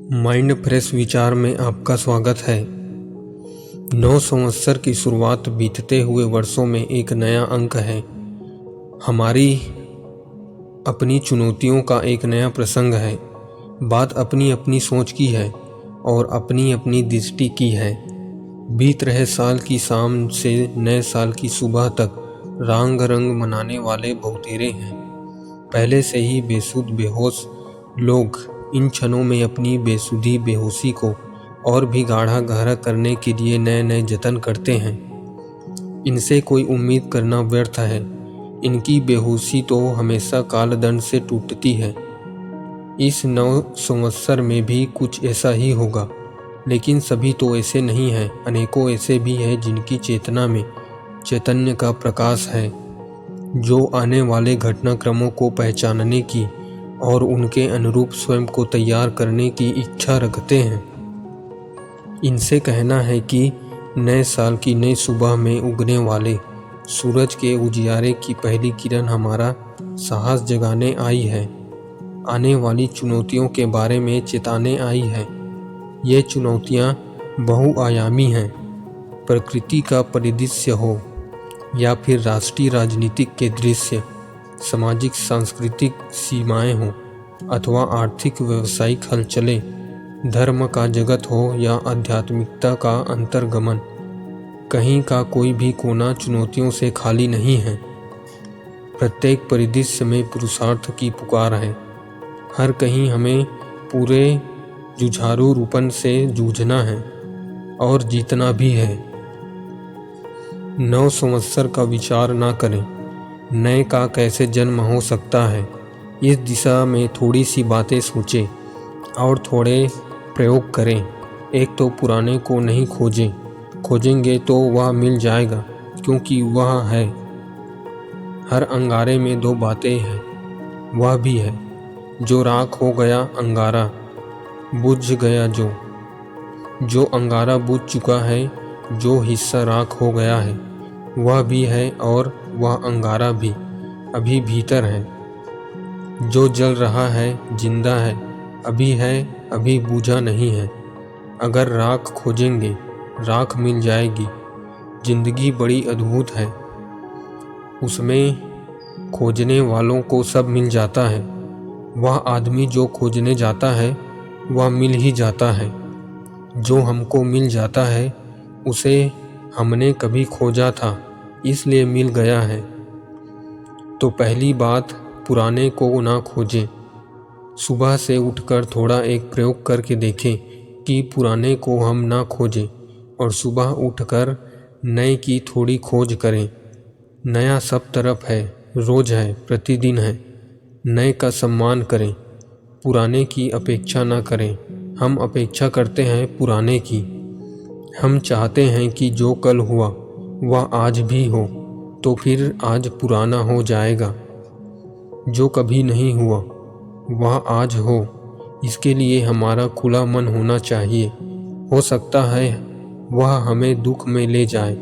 Mind fresh विचार में आपका स्वागत है। 9 संवत्सर की शुरुआत बीतते हुए वर्षों में एक नया अंक है। हमारी अपनी चुनौतियों का एक नया प्रसंग है। बात अपनी अपनी सोच की है और अपनी अपनी दृष्टि की है। बीत रहे साल की शाम से नए साल की सुबह तक रंग रंग मनाने वाले बहुतेरे हैं। पहले से ही बेसुध बेहोश लोग इन क्षणों में अपनी बेसुधी बेहोशी को और भी गाढ़ा गहरा करने के लिए नए नए जतन करते हैं। इनसे कोई उम्मीद करना व्यर्थ है। इनकी बेहोशी तो हमेशा कालदंड से टूटती है। इस 9 संवत्सर में भी कुछ ऐसा ही होगा, लेकिन सभी तो ऐसे नहीं हैं। अनेकों ऐसे भी हैं जिनकी चेतना में चैतन्य का प्रकाश है, जो आने वाले घटनाक्रमों को पहचानने की और उनके अनुरूप स्वयं को तैयार करने की इच्छा रखते हैं। इनसे कहना है कि नए साल की नई सुबह में उगने वाले सूरज के उजियारे की पहली किरण हमारा साहस जगाने आई है, आने वाली चुनौतियों के बारे में चेताने आई है। ये चुनौतियाँ बहुआयामी हैं। प्रकृति का परिदृश्य हो या फिर राष्ट्रीय राजनीतिक के दृश्य, सामाजिक सांस्कृतिक सीमाएं हों अथवा आर्थिक व्यावसायिक हलचलें, धर्म का जगत हो या आध्यात्मिकता का अंतर्गमन, कहीं का कोई भी कोना चुनौतियों से खाली नहीं है। प्रत्येक परिदृश्य में पुरुषार्थ की पुकार है। हर कहीं हमें पूरे जुझारू रूपन से जूझना है और जीतना भी है। 9 संवत्सर का विचार ना करें। नए का कैसे जन्म हो सकता है, इस दिशा में थोड़ी सी बातें सोचें और थोड़े प्रयोग करें। एक तो पुराने को नहीं खोजेंगे तो वह मिल जाएगा, क्योंकि वह है। हर अंगारे में 2 बातें हैं। वह भी है जो राख हो गया अंगारा, बुझ गया जो अंगारा बुझ चुका है, जो हिस्सा राख हो गया है वह भी है, और वह अंगारा भी अभी भीतर है। जो जल रहा है, जिंदा है, अभी बूझा नहीं है। अगर राख खोजेंगे, राख मिल जाएगी। जिंदगी बड़ी अद्भुत है। उसमें खोजने वालों को सब मिल जाता है। वह आदमी जो खोजने जाता है वह मिल ही जाता है। जो हमको मिल जाता है उसे हमने कभी खोजा था, इसलिए मिल गया है। तो पहली बात, पुराने को ना खोजें। सुबह से उठकर थोड़ा एक प्रयोग करके देखें कि पुराने को हम ना खोजें और सुबह उठकर नए की थोड़ी खोज करें। नया सब तरफ है, रोज है, प्रतिदिन है। नए का सम्मान करें, पुराने की अपेक्षा ना करें। हम अपेक्षा करते हैं पुराने की। हम चाहते हैं कि जो कल हुआ वह आज भी हो, तो फिर आज पुराना हो जाएगा। जो कभी नहीं हुआ वह आज हो, इसके लिए हमारा खुला मन होना चाहिए। हो सकता है वह हमें दुख में ले जाए,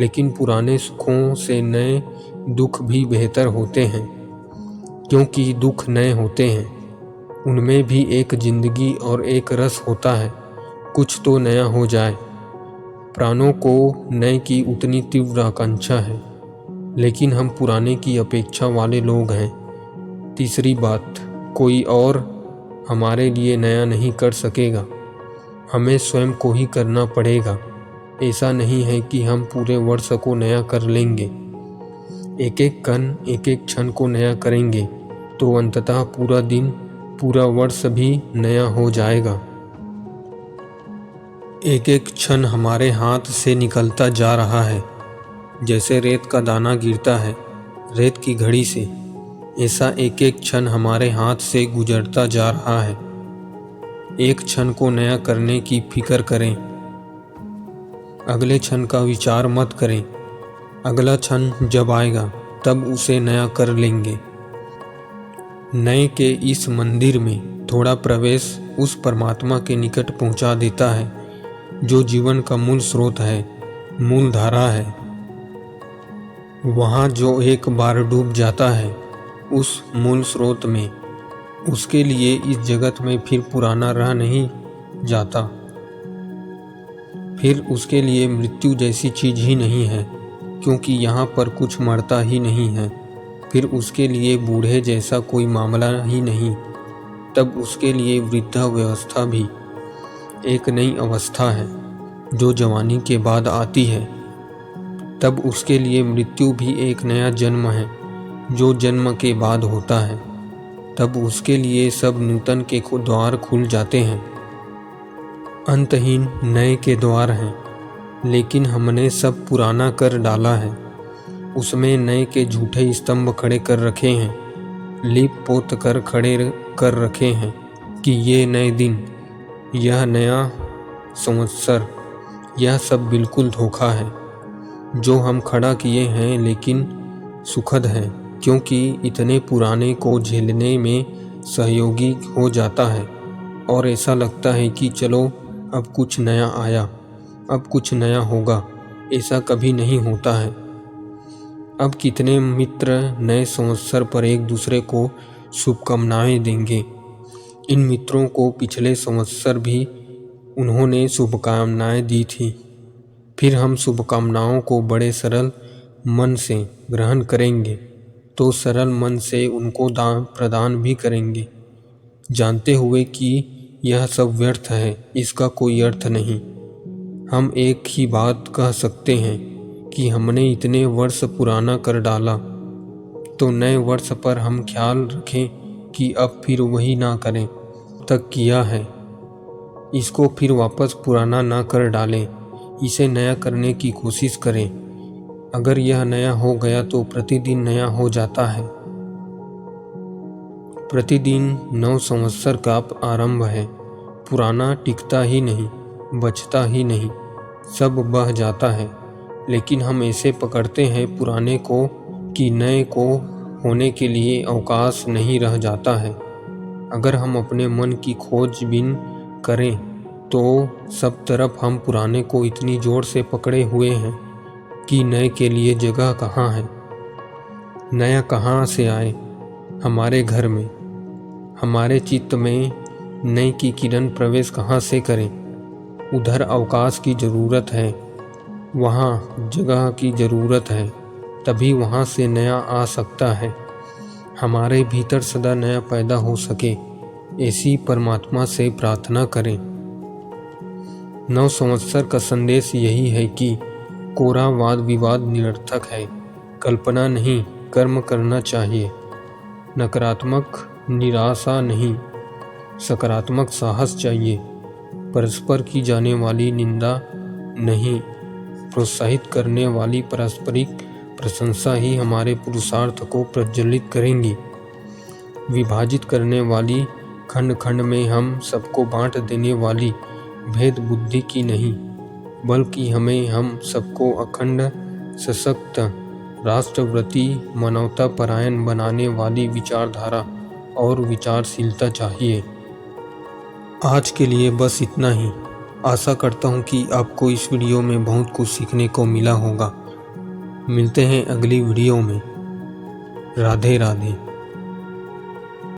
लेकिन पुराने सुखों से नए दुख भी बेहतर होते हैं, क्योंकि दुख नए होते हैं। उनमें भी एक जिंदगी और एक रस होता है। कुछ तो नया हो जाए। प्राणों को नए की उतनी तीव्र आकांक्षा है, लेकिन हम पुराने की अपेक्षा वाले लोग हैं। तीसरी बात, कोई और हमारे लिए नया नहीं कर सकेगा। हमें स्वयं को ही करना पड़ेगा। ऐसा नहीं है कि हम पूरे वर्ष को नया कर लेंगे। एक एक कण, एक एक क्षण को नया करेंगे तो अंततः पूरा दिन, पूरा वर्ष भी नया हो जाएगा। एक एक क्षण हमारे हाथ से निकलता जा रहा है, जैसे रेत का दाना गिरता है रेत की घड़ी से, ऐसा एक एक क्षण हमारे हाथ से गुजरता जा रहा है। एक क्षण को नया करने की फिक्र करें। अगले क्षण का विचार मत करें। अगला क्षण जब आएगा तब उसे नया कर लेंगे। नए के इस मंदिर में थोड़ा प्रवेश उस परमात्मा के निकट पहुंचा देता है, जो जीवन का मूल स्रोत है, मूल धारा है। वहाँ जो एक बार डूब जाता है उस मूल स्रोत में, उसके लिए इस जगत में फिर पुराना रह नहीं जाता। फिर उसके लिए मृत्यु जैसी चीज ही नहीं है, क्योंकि यहाँ पर कुछ मरता ही नहीं है। फिर उसके लिए बूढ़े जैसा कोई मामला ही नहीं। तब उसके लिए वृद्धावस्था भी एक नई अवस्था है जो जवानी के बाद आती है। तब उसके लिए मृत्यु भी एक नया जन्म है जो जन्म के बाद होता है। तब उसके लिए सब नूतन के द्वार खुल जाते हैं। अंतहीन नए के द्वार हैं, लेकिन हमने सब पुराना कर डाला है। उसमें नए के झूठे स्तंभ खड़े कर रखे हैं, लीप पोत कर खड़े कर रखे हैं कि ये नए दिन, यह नया संवत्सर, यह सब बिल्कुल धोखा है जो हम खड़ा किए हैं। लेकिन सुखद है, क्योंकि इतने पुराने को झेलने में सहयोगी हो जाता है और ऐसा लगता है कि चलो अब कुछ नया आया, अब कुछ नया होगा। ऐसा कभी नहीं होता है। अब कितने मित्र नए संवत्सर पर एक दूसरे को शुभकामनाएं देंगे। इन मित्रों को पिछले संवत्सर भी उन्होंने शुभकामनाएं दी थी। फिर हम शुभकामनाओं को बड़े सरल मन से ग्रहण करेंगे, तो सरल मन से उनको दान प्रदान भी करेंगे, जानते हुए कि यह सब व्यर्थ है, इसका कोई अर्थ नहीं। हम एक ही बात कह सकते हैं कि हमने इतने वर्ष पुराना कर डाला, तो नए वर्ष पर हम ख्याल रखें कि अब फिर वही ना करें तक किया है। इसको फिर वापस पुराना ना कर डालें, इसे नया करने की कोशिश करें। अगर यह नया हो गया तो प्रतिदिन नया हो जाता है। प्रतिदिन नव संवत्सर का आरंभ है। पुराना टिकता ही नहीं, बचता ही नहीं, सब बह जाता है। लेकिन हम ऐसे पकड़ते हैं पुराने को कि नए को होने के लिए अवकाश नहीं रह जाता है। अगर हम अपने मन की खोजबीन करें तो सब तरफ हम पुराने को इतनी जोर से पकड़े हुए हैं कि नए के लिए जगह कहाँ है। नया कहाँ से आए? हमारे घर में, हमारे चित्त में नए की किरण प्रवेश कहाँ से करें? उधर अवकाश की ज़रूरत है, वहाँ जगह की ज़रूरत है, तभी वहाँ से नया आ सकता है। हमारे भीतर सदा नया पैदा हो सके, ऐसी परमात्मा से प्रार्थना करें। नव संवत्सर का संदेश यही है कि कोरा वाद विवाद निरर्थक है। कल्पना नहीं, कर्म करना चाहिए। नकारात्मक निराशा नहीं, सकारात्मक साहस चाहिए। परस्पर की जाने वाली निंदा नहीं, प्रोत्साहित करने वाली पारस्परिक प्रशंसा ही हमारे पुरुषार्थ को प्रज्वलित करेंगी। विभाजित करने वाली, खंड खंड में हम सबको बांट देने वाली भेद बुद्धि की नहीं, बल्कि हमें हम सबको अखंड, सशक्त, राष्ट्रव्रती, मानवता परायण बनाने वाली विचारधारा और विचारशीलता चाहिए। आज के लिए बस इतना ही। आशा करता हूँ कि आपको इस वीडियो में बहुत कुछ सीखने को मिला होगा। मिलते हैं अगली वीडियो में। राधे राधे।